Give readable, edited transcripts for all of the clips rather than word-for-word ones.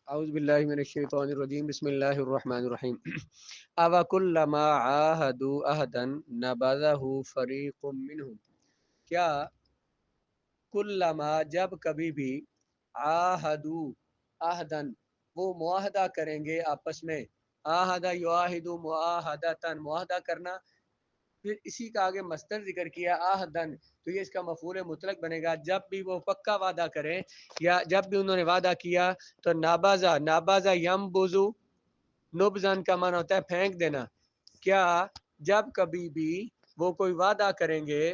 اعوذ باللہ من الشیطان الرجیم بسم اللہ الرحمن الرحیم اوَكُلَّمَا عَاهَدُوا عَهْدًا نَبَذَهُ فَرِيقٌ مِّنْهُمْ، کیا کلما جب کبھی بھی عاہدو عہدن وہ معاہدہ کریں گے آپس میں، عاہدہ یعاہدو معاہدتن معاہدہ کرنا، پھر اسی کا آگے مصدر ذکر کیا عہدن، تو یہ اس کا مفعول مطلق بنے گا، جب بھی وہ پکا وعدہ کریں یا جب بھی انہوں نے وعدہ کیا تو نابازا نابازا ینبذو، نبزن کا معنی ہوتا ہے پھینک دینا، کیا جب کبھی بھی وہ کوئی وعدہ کریں گے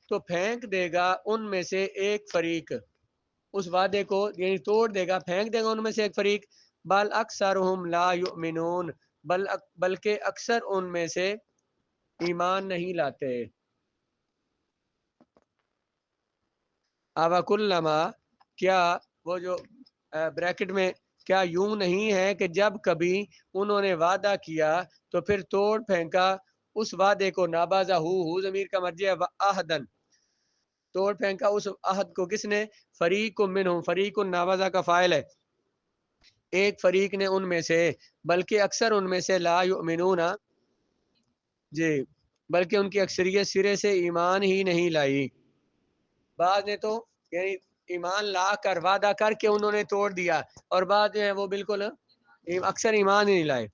تو پھینک دے گا ان میں سے ایک فریق اس وعدے کو، یعنی توڑ دے گا، پھینک دے گا ان میں سے ایک فریق، بل اکثرہم لا یؤمنون، بلکہ اکثر ان میں سے ایمان نہیں لاتے۔ اوَكُلَّمَا کیا وہ جو بریکٹ میں، کیا یوں نہیں ہے کہ جب کبھی انہوں نے وعدہ کیا تو پھر توڑ پھینکا اس وعدے کو، نابازہ ہو ضمیر کا مرجع ہے، عہدن توڑ پھینکا اس عہد کو، کس نے؟ فریق منہم، فریق نابازہ کا فاعل ہے، ایک فریق نے ان میں سے، بلکہ اکثر ان میں سے لا یؤمنون، جی بلکہ ان کی اکثریت سرے سے ایمان ہی نہیں لائی، بعض نے تو یعنی ایمان لا کر وعدہ کر کے انہوں نے توڑ دیا، اور بعض جو ہے وہ بالکل اکثر ایمان ہی نہیں لائے۔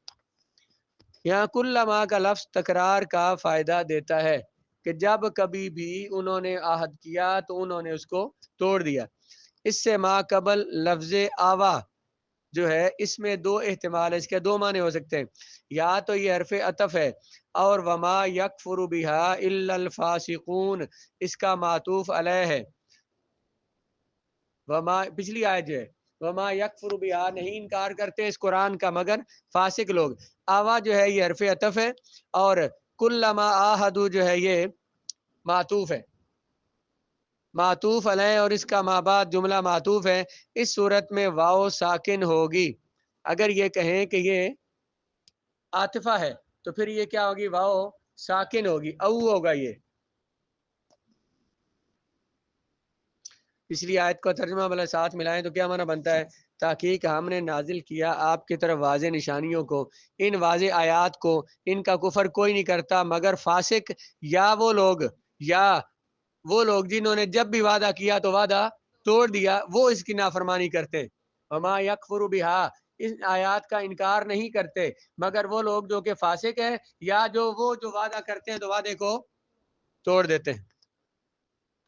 یہاں کلما کا لفظ تکرار کا فائدہ دیتا ہے کہ جب کبھی بھی انہوں نے عہد کیا تو انہوں نے اس کو توڑ دیا۔ اس سے ما قبل لفظ آوا جو ہے اس میں دو احتمال ہے، اس کے دو معنی ہو سکتے ہیں، یا تو یہ حرف عطف ہے، اور وما یکفر بہا الا الفاسقون اس کا معطوف علیہ ہے، وما پچھلی آیت جو ہے وما یکفر بہا نہیں انکار کرتے اس قرآن کا مگر فاسق لوگ، آوا جو ہے یہ حرف عطف ہے، اور کلما آہدو جو ہے یہ معطوف ہے، معطوف علیہ، اور اس کا ما بعد جملہ معطوف ہے، اس صورت میں واو ساکن ہوگی، اگر یہ کہیں کہ یہ عاطفہ ہے تو پھر یہ کیا ہوگی؟ واو ساکن ہوگی، او ہوگا یہ۔ پچھلی آیت کو ترجمہ والا ساتھ ملائیں تو کیا معنی بنتا ہے؟ تحقیق ہم نے نازل کیا آپ کی طرف واضح نشانیوں کو، ان واضح آیات کو، ان کا کفر کوئی نہیں کرتا مگر فاسق، یا وہ لوگ جنہوں نے جب بھی وعدہ کیا تو وعدہ توڑ دیا، وہ اس کی نافرمانی کرتے، وما یکفر بہا اس آیات کا انکار نہیں کرتے مگر وہ لوگ جو کہ فاسق ہے، یا وہ جو وعدہ کرتے ہیں تو وعدے کو توڑ دیتے ہیں۔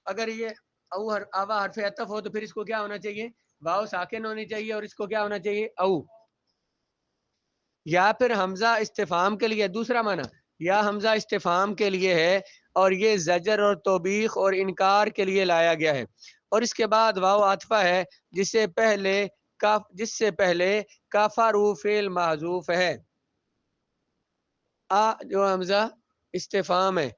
اگر یہ آوا حرف عطف ہو تو پھر اس کو کیا ہونا چاہیے؟ واو ساکن ہونی چاہیے، اور اس کو کیا ہونا چاہیے؟ او، یا پھر حمزہ استفہام کے لیے دوسرا معنی، یا حمزہ استفہام کے لیے ہے اور یہ زجر اور توبیخ اور انکار کے لیے لایا گیا ہے، اور اس کے بعد واو عاطفہ ہے جس سے پہلے کافروا فعل محذوف ہے، جو حمزہ استفہام ہے،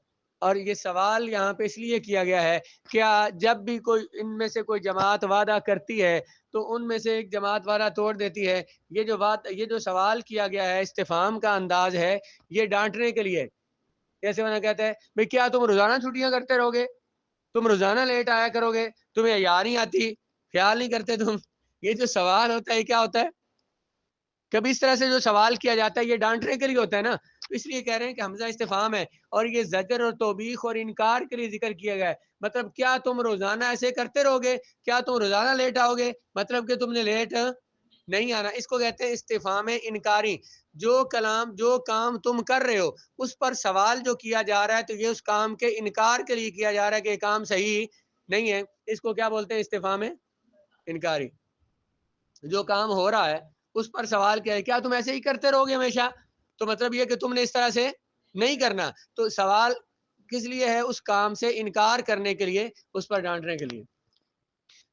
اور یہ سوال یہاں پہ اس لیے کیا گیا ہے، کیا جب بھی کوئی ان میں سے کوئی جماعت وعدہ کرتی ہے تو ان میں سے ایک جماعت وعدہ توڑ دیتی ہے، یہ جو سوال کیا گیا ہے استفہام کا انداز ہے، یہ ڈانٹنے کے لیے، جیسے میں کہتا ہے بھئی کیا تم روزانہ چھٹیاں کرتے رہو گے؟ تم روزانہ لیٹ آیا کرو گے؟ تمہیں یاد نہیں آتی؟ خیال نہیں کرتے تم؟ یہ جو سوال ہوتا ہے کیا ہوتا ہے؟ کبھی اس طرح سے جو سوال کیا جاتا ہے یہ ڈانٹنے کے لیے ہوتا ہے نا، تو اس لیے کہہ رہے ہیں کہ حمزہ استفہام ہے، اور یہ زجر اور توبیخ اور انکار کے لیے ذکر کیا گیا ہے، مطلب کیا تم روزانہ ایسے کرتے رہو گے؟ کیا تم روزانہ لیٹ آؤ گے؟ مطلب کہ تم نے لیٹ نہیں آنا، اس کو کہتے ہیں استفہام انکاری، جو کام تم کر رہے ہو اس پر سوال جو کیا جا رہا ہے تو یہ اس کام کے انکار کے لیے کیا جا رہا ہے کہ یہ کام صحیح نہیں ہے، اس کو کیا بولتے ہیں؟ استفہام انکاری۔ جو کام ہو رہا ہے اس پر سوال کیا ہے، کیا تم ایسے ہی کرتے رہو گے ہمیشہ؟ تو مطلب یہ کہ تم نے اس طرح سے نہیں کرنا، تو سوال کس لیے ہے؟ اس کام سے انکار کرنے کے لیے، اس پر ڈانٹنے کے لیے،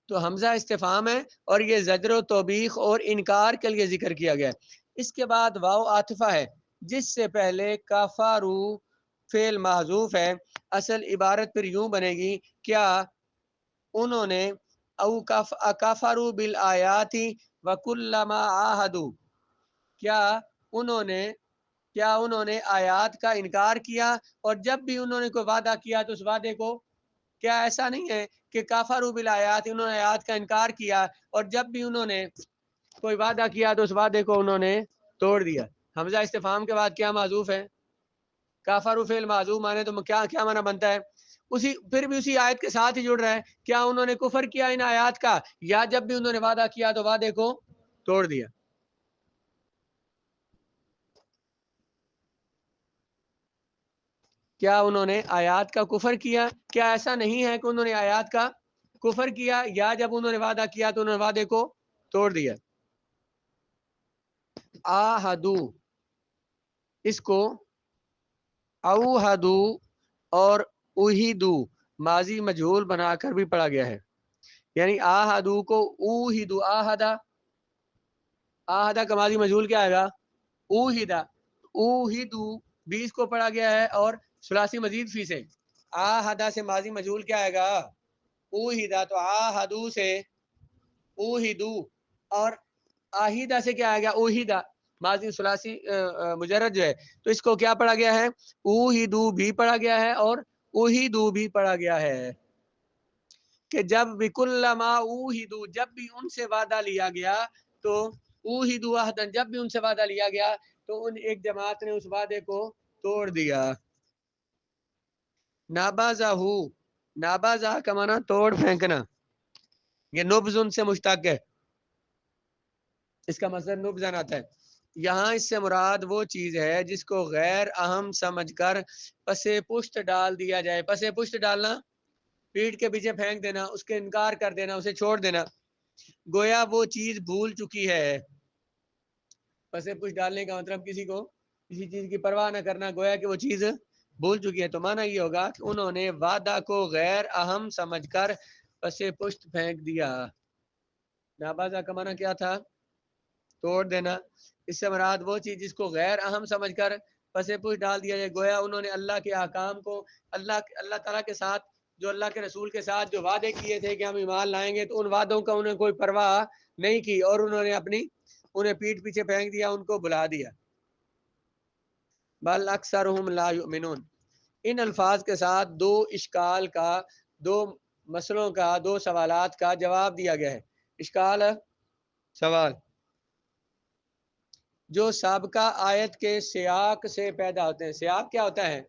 تو حمزہ استفہام ہے، اور یہ زجر و توبیخ اور انکار کے لیے ذکر کیا گیا ہے۔ اس کے بعد واو عاطفہ ہے جس سے پہلے کفروا فعل محذوف ہے، اصل عبارت پھر یوں بنے گی، کیا انہوں نے او کفروا بالآیات وکلما عاہدوا کیا انہوں نے آیات کا انکار کیا، اور جب بھی انہوں نے کوئی وعدہ کیا تو اس وعدے کو، کیا ایسا نہیں ہے کہ کافروا بالآیات انہوں نے آیات کا انکار کیا، اور جب بھی انہوں نے کوئی وعدہ کیا تو اس وعدے کو انہوں نے توڑ دیا. حمزہ استفہام کے بعد کیا معذوف ہے؟ کافر فعل معذوف مانے تو کیا معنی بنتا ہے؟ پھر بھی اسی آیت کے ساتھ ہی جڑ رہا ہے. کیا انہوں نے کفر کیا ان آیات کا، یا جب بھی انہوں نے وعدہ کیا تو وعدے کو توڑ دیا؟ کیا انہوں نے آیات کا کفر کیا؟ کیا ایسا نہیں ہے کہ انہوں نے آیات کا کفر کیا، یا جب انہوں نے وعدہ کیا تو انہوں نے وعدے کو توڑ دیا؟ آہدو، اس کو اوہدو اور اوہیدو ماضی مجہول بنا کر بھی پڑھا گیا ہے. یعنی آہدو کو اوہیدو، آہدہ کا ماضی مجہول کیا آئے گا؟ اوہیدہ. اوہیدو 20 کو پڑھا گیا ہے اور ثلاثی مزید فی سے. آہدہ سے ماضی مجہول کیا آئے گا؟ اوہیدہ. تو آہدو سے اوہیدو، اور آہیدہ سے کیا آئے گا؟ اوہیدہ. ماضی ثلاثی مجرد جو ہے تو اس کو کیا پڑھا گیا ہے؟ اوہیدو بھی پڑھا گیا ہے اور اوہیدو بھی پڑھا گیا ہے. کہ جب بکلما اوہیدو، جب بھی ان سے وعدہ لیا گیا تو اوہیدو عہدن، جب بھی ان سے وعدہ لیا گیا تو ان ایک جماعت نے اس وعدے کو توڑ دیا. نابازہ، نابازہ کا معنی توڑ پھینکنا. یہ نبذن سے مشتق ہے، اس کا مصدر نبذن آتا ہے. یہاں اس سے مراد وہ چیز ہے جس کو غیر اہم سمجھ کر پسے پشت ڈال دیا جائے. پسے پشت ڈالنا، پیٹ کے پیچھے پھینک دینا، اس کے انکار کر دینا، اسے چھوڑ دینا. گویا وہ چیز بھول چکی ہے. پسے پشت ڈالنے کا مطلب کسی چیز کی پرواہ نہ کرنا، گویا کہ وہ چیز بھول چکی ہے. تو معنی یہ ہوگا کہ انہوں نے وعدہ کو غیر اہم سمجھ کر پسے پشت پھینک دیا. نابازہ کا معنی کیا تھا؟ توڑ دینا. اس سے مراد وہ چیز جس کو غیر اہم سمجھ کر پسے پشت ڈال دیا جائے. گویا انہوں نے اللہ کے احکام کو، اللہ تعالیٰ کے ساتھ، جو اللہ کے رسول کے ساتھ جو وعدے کیے تھے کہ ہم ایمان لائیں گے، تو ان وعدوں کا انہیں کوئی پرواہ نہیں کی اور انہوں نے انہیں پیٹ پیچھے پھینک دیا، ان کو بلا دیا. بل اکثرهم لا یؤمنون. ان الفاظ کے ساتھ دو اشکال کا، دو مسئلوں کا، دو سوالات کا جواب دیا گیا ہے. اشکال، سوال جو سابقہ آیت کے سیاق سے پیدا ہوتے ہیں. سیاق کیا ہوتا ہے؟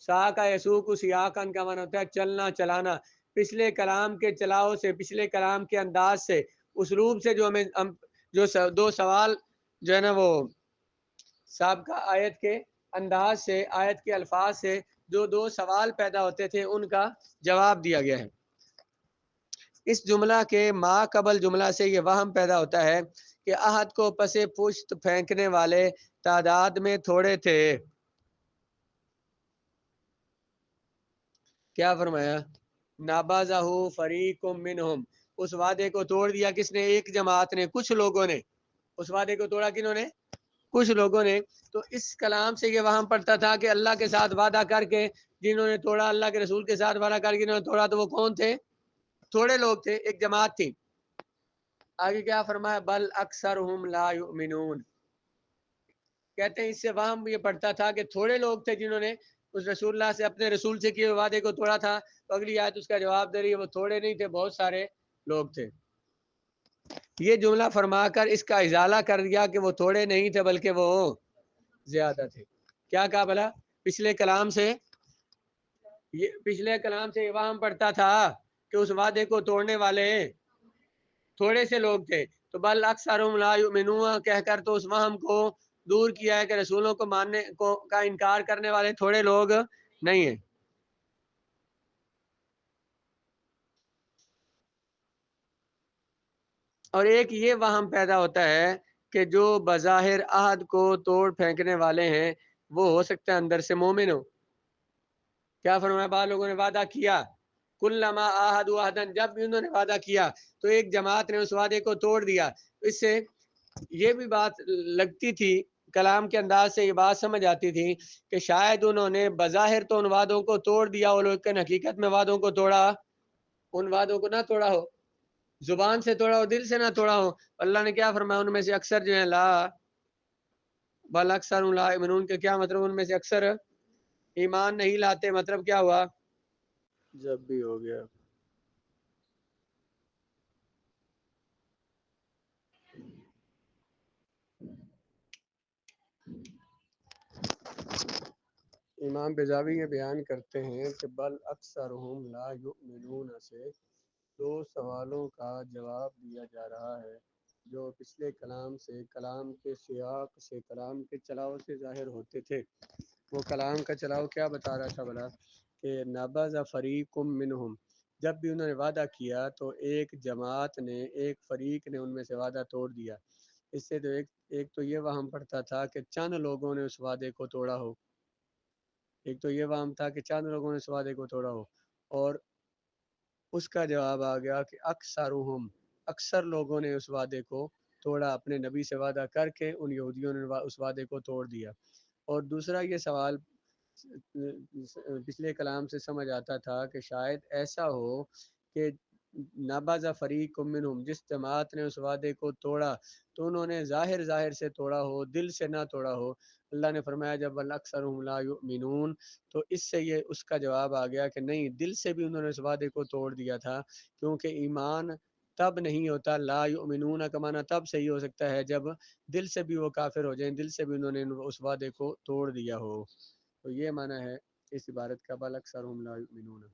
ساقہ یسوق سیاقن کا معنی ہوتا ہے چلنا، چلانا. پچھلے کلام کے چلاؤ سے، پچھلے کلام کے انداز سے، اسلوب سے جو ہمیں جو دو سوال جو ہے نا، وہ سابقہ آیت کے انداز سے، آیت کے الفاظ سے جو دو سوال پیدا ہوتے تھے ان کا جواب دیا گیا ہے. اس جملہ کے ما قبل جملہ سے یہ وہم پیدا ہوتا ہے کہ عہد کو پسے پشت پھینکنے والے تعداد میں تھوڑے تھے. کیا فرمایا؟ نابازہ فریق منہم. اس وعدے کو توڑ دیا کس نے؟ ایک جماعت نے، کچھ لوگوں نے. اس وعدے کو توڑا کنہوں نے؟ کچھ لوگوں نے. تو اس کلام سے یہ وہاں پڑتا تھا کہ اللہ کے ساتھ وعدہ کر کے جنہوں نے توڑا، اللہ کے رسول کے ساتھ وعدہ کر کے جنہوں نے توڑا، تو وہ کون تھے؟ تھوڑے لوگ تھے، ایک جماعت تھی. آگے کیا فرمایا؟ بل اکثرهم لا یؤمنون. کہتے ہیں اس سے وہم یہ پڑتا تھا کہ تھوڑے لوگ تھے جنہوں نے اس رسول اللہ سے، اپنے رسول سے کیے وعدے کو توڑا تھا. تو اگلی آیت اس کا جواب دے رہی ہے وہ تھوڑے نہیں تھے، بہت سارے لوگ تھے. یہ جملہ فرما کر اس کا ازالہ کر دیا کہ وہ تھوڑے نہیں تھے بلکہ وہ زیادہ تھے. کیا کہا بھلا؟ پچھلے کلام سے یہ وہم پڑتا تھا کہ اس وعدے کو توڑنے والے تھوڑے سے لوگ تھے. تو بل اکثرهم لا یؤمنون کہہ کر تو اس وہم کو دور کیا ہے کہ رسولوں کو ماننے کا انکار کرنے والے تھوڑے لوگ نہیں ہیں. اور ایک یہ وہم پیدا ہوتا ہے کہ جو بظاہر عہد کو توڑ پھینکنے والے ہیں وہ ہو سکتا ہے اندر سے مومن ہو. کیا فرمایا؟ بعض لوگوں نے وعدہ کیا، کلما عاہدوا عہدا، جب بھی انہوں نے وعدہ کیا تو ایک جماعت نے اس وعدے کو توڑ دیا. اس سے یہ بھی بات لگتی تھی، کلام کے انداز سے یہ بات سمجھ آتی تھی کہ شاید انہوں نے بظاہر تو ان وعدوں کو توڑ دیا ہو، لیکن حقیقت میں وعدوں کو توڑا، ان وعدوں کو نہ توڑا ہو، زبان سے توڑا ہو، دل سے نہ توڑا ہو. اللہ نے کیا فرمایا؟ ان میں سے اکثر جو ہیں لا بل اکثر لا یؤمنون کے کیا مطلب؟ ان میں سے اکثر ایمان نہیں لاتے. مطلب کیا ہوا؟ جب بھی ہو گیا. امام بیضاوی یہ بیان کرتے ہیں کہ بل اکثرہم لا یؤمنون سے دو سوالوں کا جواب دیا جا رہا ہے جو پچھلے کلام سے، کلام کے سیاق سے، کلام کے چلاؤ سے ظاہر ہوتے تھے۔ وہ کلام کا چلاؤ کیا بتا رہا تھا بھلا؟ کہ نبذ فریق منہم، جب بھی انہوں نے وعدہ کیا تو ایک جماعت نے، ایک فریق نے ان میں سے وعدہ توڑ دیا۔ اس سے تو ایک تو یہ وہم پڑتا تھا کہ چند لوگوں نے اس وعدے کو توڑا ہو، ایک تو یہ وہم تھا کہ چند لوگوں نے اس وعدے کو توڑا ہو، اور اس کا جواب آ گیا کہ اکثرہم، اکثر لوگوں نے اس وعدے کو توڑا، اپنے نبی سے وعدہ کر کے ان یہودیوں نے اس وعدے کو توڑ دیا۔ اور دوسرا یہ سوال پچھلے کلام سے سمجھ آتا تھا کہ شاید ایسا ہو کہ نبذ فریق منہم، جس جماعت نے اس وعدے کو توڑا تو انہوں نے ظاہر سے توڑا ہو، دل سے نہ توڑا ہو۔ اللہ نے فرمایا جب اکثرہم لا یؤمنون، تو اس سے یہ اس کا جواب آ گیا کہ نہیں، دل سے بھی انہوں نے اس وعدے کو توڑ دیا تھا، کیونکہ ایمان تب نہیں ہوتا، لا یؤمنون کا معنی تب صحیح ہو سکتا ہے جب دل سے بھی وہ کافر ہو جائیں، دل سے بھی انہوں نے اس وعدے کو توڑ دیا ہو۔ تو یہ معنی ہے اس عبارت کا بل اکثرہم لا یؤمنون۔